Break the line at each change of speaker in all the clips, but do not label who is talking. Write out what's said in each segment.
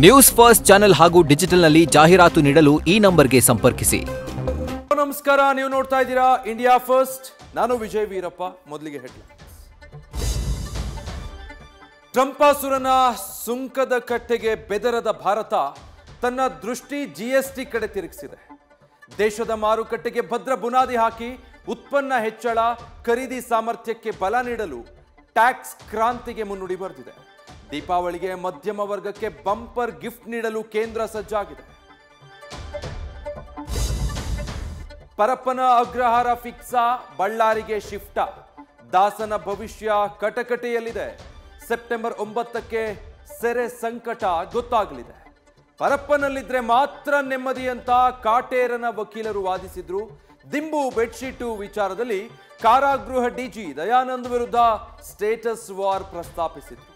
News first channel ಹಾಗೂ ಡಿಜಿಟಲ್ನಲ್ಲಿ ಜಾಹೀರಾತು ನೀಡಲು ಈ ನಂಬರ್ಗೆ ಸಂಪರ್ಕಿಸಿ.
ನಮಸ್ಕಾರ, ನೀವು ನೋಡ್ತಾ ಇದ್ದೀರಾ ಇಂಡಿಯಾ ಫಸ್ಟ್. ನಾನು ವಿಜಯ್ ವೀರಪ್ಪ. ಮೊದಲಿಗೆ ಹೆಡ್ಲೈನ್ಸ್. ಟ್ರಂಪಾಸುರನ ಸುಂಕದ ಕಟ್ಟೆಗೆ ಬೆದರದ ಭಾರತ ತನ್ನ ದೃಷ್ಟಿ ಜಿಎಸ್ಟಿ ಕಡೆ ತಿರುಗಿಸಿದೆ. ದೇಶದ ಮಾರುಕಟ್ಟೆಗೆ ಭದ್ರ ಬುನಾದಿ ಹಾಕಿ ಉತ್ಪನ್ನ ಹೆಚ್ಚಳ, ಖರೀದಿ ಸಾಮರ್ಥ್ಯಕ್ಕೆ ಬಲ ನೀಡಲು ಟ್ಯಾಕ್ಸ್ ಕ್ರಾಂತಿಗೆ ಮುನ್ನುಡಿ ಬರೆದಿದೆ. ದೀಪಾವಳಿಗೆ ಮಧ್ಯಮ ವರ್ಗಕ್ಕೆ ಬಂಪರ್ ಗಿಫ್ಟ್ ನೀಡಲು ಕೇಂದ್ರ ಸಜ್ಜಾಗಿದೆ. ಪರಪ್ಪನ ಅಗ್ರಹಾರ ಫಿಕ್ಸಾ, ಬಳ್ಳಾರಿಗೆ ಶಿಫ್ಟ. ದಾಸನ ಭವಿಷ್ಯ ಕಟಕಟೆಯಲ್ಲಿದೆ. ಸೆಪ್ಟೆಂಬರ್ 9ಕ್ಕೆ ಸೆರೆ ಸಂಕಟ ಗೊತ್ತಾಗಲಿದೆ. ಪರಪ್ಪನಲ್ಲಿದ್ರೆ ಮಾತ್ರ ನೆಮ್ಮದಿ ಅಂತ ಕಾಟೇರನ ವಕೀಲರು ವಾದಿಸಿದ್ರು. ದಿಂಬು ಬೆಡ್ಶೀಟು ವಿಚಾರದಲ್ಲಿ ಕಾರಾಗೃಹ ಡಿಜಿ ದಯಾನಂದ್ ವಿರುದ್ಧ ಸ್ಟೇಟಸ್ ವಾರ್ ಪ್ರಸ್ತಾಪಿಸಿದ್ರು.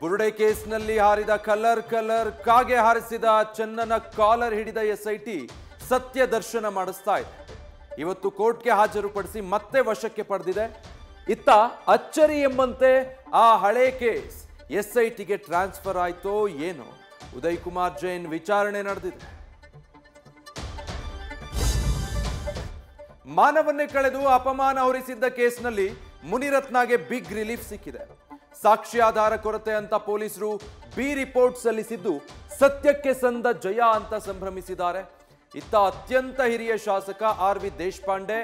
ಬುರುಡೆ ಕೇಸ್ನಲ್ಲಿ ಹಾರಿದ ಕಲರ್ ಕಾಗೆ ಹಾರಿಸಿದ ಚನ್ನನ ಕಾಲರ್ ಹಿಡಿದ ಎಸ್ಐಟಿ ಸತ್ಯ ದರ್ಶನ ಮಾಡಿಸ್ತಾ ಇದೆ. ಇವತ್ತು ಕೋರ್ಟ್ಗೆ ಹಾಜರುಪಡಿಸಿ ಮತ್ತೆ ವಶಕ್ಕೆ ಪಡೆದಿದೆ. ಇತ್ತ ಅಚ್ಚರಿ ಎಂಬಂತೆ ಆ ಹಳೆ ಕೇಸ್ ಎಸ್ಐಟಿಗೆ ಟ್ರಾನ್ಸ್ಫರ್ ಆಯ್ತೋ ಏನೋ. ಉದಯ್ ಕುಮಾರ್ ಜೈನ್ ವಿಚಾರಣೆ ನಡೆದಿದೆ. ಮಾನವನ್ನೇ ಕಳೆದು ಅಪಮಾನ ಹೊರಿಸಿದ್ದ ಕೇಸ್ನಲ್ಲಿ ಮುನಿರತ್ನಗೆ ಬಿಗ್ ರಿಲೀಫ್ ಸಿಕ್ಕಿದೆ. ಸಾಕ್ಷ್ಯಾಧಾರ ಕೊರತೆ ಅಂತ ಪೊಲೀಸರು ಬಿ ರಿಪೋರ್ಟ್ ಸಲ್ಲಿಸಿದ್ದು ಸತ್ಯಕ್ಕೆ ಸಂದ ಜಯ ಅಂತ ಸಂಭ್ರಮಿಸಿದ್ದಾರೆ. ಇತ್ತ ಅತ್ಯಂತ ಹಿರಿಯ ಶಾಸಕ ಆರ್ ವಿ ದೇಶಪಾಂಡೆ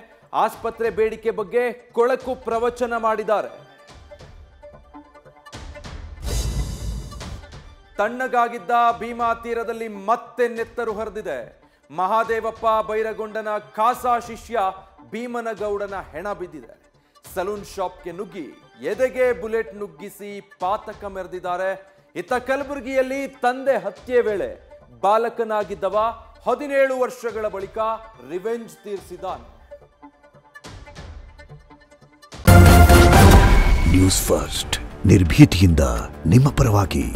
ಆಸ್ಪತ್ರೆ ಬೇಡಿಕೆ ಬಗ್ಗೆ ಕೊಳಕು ಪ್ರವಚನ ಮಾಡಿದ್ದಾರೆ. ತಣ್ಣಗಾಗಿದ್ದ ಭೀಮಾ ತೀರದಲ್ಲಿ ಮತ್ತೆ ನೆತ್ತರು ಹರಿದಿದೆ. ಮಹಾದೇವಪ್ಪ ಬೈರಗೊಂಡನ ಖಾಸಾ ಶಿಷ್ಯ ಭೀಮನಗೌಡನ ಹೆಣ ಬಿದ್ದಿದೆ. ಸಲೂನ್ ಶಾಪ್ಗೆ ನುಗ್ಗಿ ಎದೆಗೆ ಬುಲೆಟ್ ನುಗ್ಗಿಸಿ ಪಾತಕ ಮೆರೆದಿದ್ದಾರೆ. ಇತ್ತ ಕಲಬುರಗಿಯಲ್ಲಿ ತಂದೆ ಹತ್ಯೆ ವೇಳೆ ಬಾಲಕನಾಗಿದ್ದವ 17 ವರ್ಷಗಳ ಬಳಿಕ ರಿವೆಂಜ್ ತೀರಿಸಿದ್ದಾನೆ.
ನ್ಯೂಸ್ ಫಸ್ಟ್ ನಿರ್ಭೀತಿಯಿಂದ ನಿಮ್ಮ ಪರವಾಗಿ.